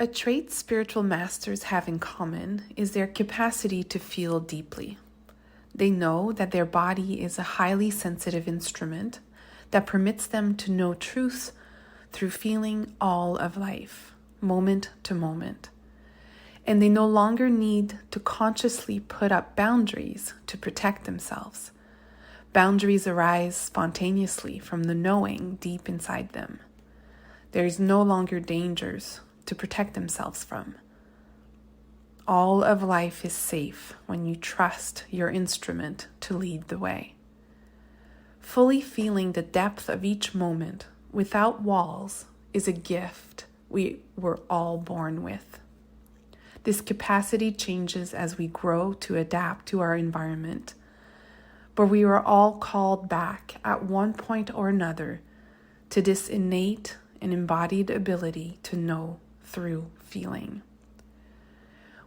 A trait spiritual masters have in common is their capacity to feel deeply. They know that their body is a highly sensitive instrument that permits them to know truth through feeling all of life, moment to moment. And they no longer need to consciously put up boundaries to protect themselves. Boundaries arise spontaneously from the knowing deep inside them. There is no longer dangers to protect themselves from. All of life is safe when you trust your instrument to lead the way. Fully feeling the depth of each moment without walls is a gift we were all born with. This capacity changes as we grow to adapt to our environment, but we are all called back at one point or another to this innate and embodied ability to know through feeling.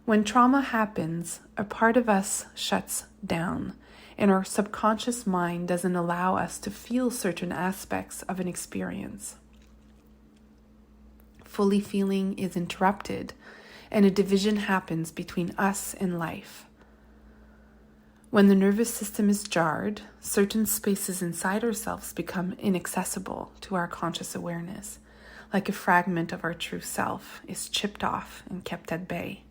When trauma happens, a part of us shuts down, and our subconscious mind doesn't allow us to feel certain aspects of an experience. Fully feeling is interrupted, and a division happens between us and life. When the nervous system is jarred, certain spaces inside ourselves become inaccessible to our conscious awareness, like a fragment of our true self is chipped off and kept at bay.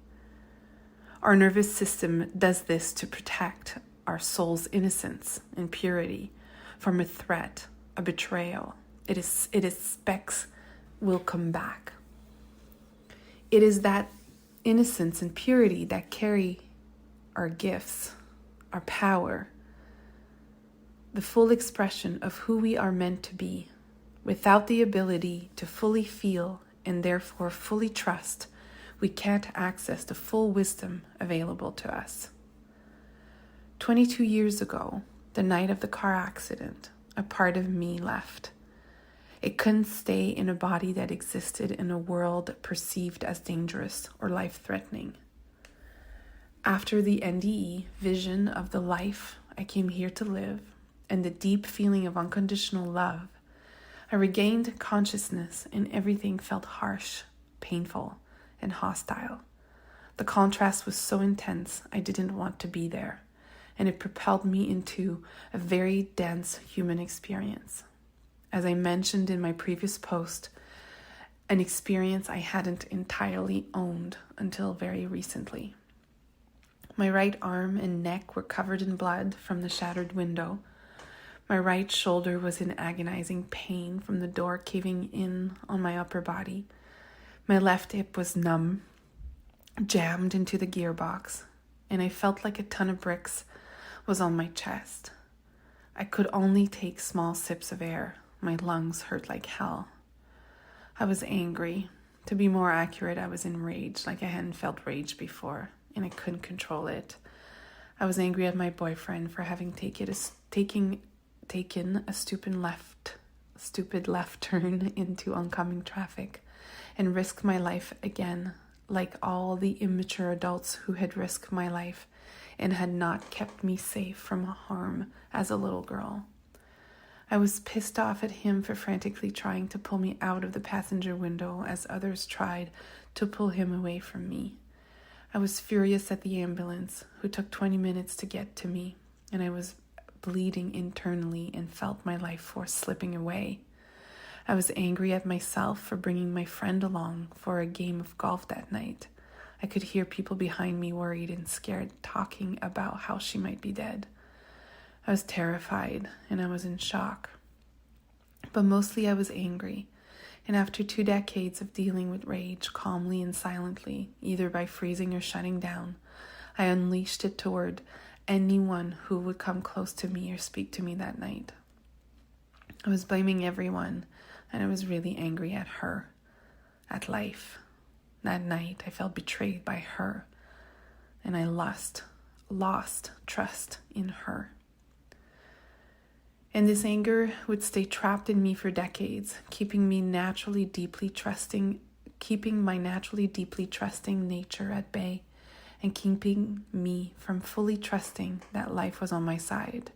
Our nervous system does this to protect our soul's innocence and purity from a threat, a betrayal. It expects will come back. It is that innocence and purity that carry our gifts, our power, the full expression of who we are meant to be. Without the ability to fully feel and therefore fully trust, we can't access the full wisdom available to us. 22 years ago, the night of the car accident, a part of me left. It couldn't stay in a body that existed in a world perceived as dangerous or life-threatening. After the NDE vision of the life I came here to live and the deep feeling of unconditional love, I regained consciousness and everything felt harsh, painful, and hostile. The contrast was so intense I didn't want to be there, and it propelled me into a very dense human experience. As I mentioned in my previous post, an experience I hadn't entirely owned until very recently. My right arm and neck were covered in blood from the shattered window. My right shoulder was in agonizing pain from the door caving in on my upper body. My left hip was numb, jammed into the gearbox, and I felt like a ton of bricks was on my chest. I could only take small sips of air. My lungs hurt like hell. I was angry. To be more accurate, I was enraged, like I hadn't felt rage before, and I couldn't control it. I was angry at my boyfriend for having taken a stupid left turn into oncoming traffic and risked my life again, like all the immature adults who had risked my life and had not kept me safe from harm as a little girl. I was pissed off at him for frantically trying to pull me out of the passenger window as others tried to pull him away from me. I was furious at the ambulance, who took 20 minutes to get to me, and I was bleeding internally and felt my life force slipping away. I was angry at myself for bringing my friend along for a game of golf that night. I could hear people behind me worried and scared talking about how she might be dead. I was terrified and I was in shock. But mostly I was angry. And after 2 decades of dealing with rage calmly and silently, either by freezing or shutting down, I unleashed it toward anyone who would come close to me or speak to me that night. I was blaming everyone, and I was really angry at her, at life. That night, I felt betrayed by her, and I lost trust in her. And this anger would stay trapped in me for decades, keeping my naturally deeply trusting nature at bay, and keeping me from fully trusting that life was on my side.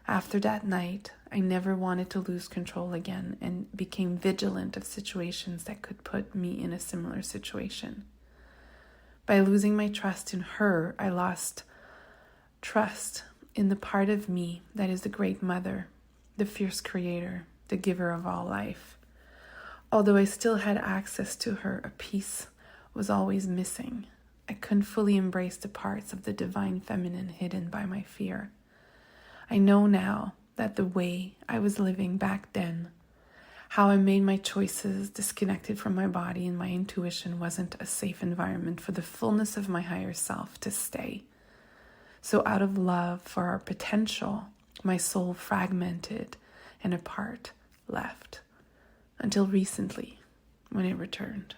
After that night, I never wanted to lose control again and became vigilant of situations that could put me in a similar situation. By losing my trust in her, I lost trust in the part of me that is the great mother, the fierce creator, the giver of all life. Although I still had access to her, a piece was always missing. I couldn't fully embrace the parts of the divine feminine hidden by my fear. I know now that the way I was living back then, how I made my choices disconnected from my body and my intuition, wasn't a safe environment for the fullness of my higher self to stay. So out of love for our potential, my soul fragmented and a part left, until recently when it returned.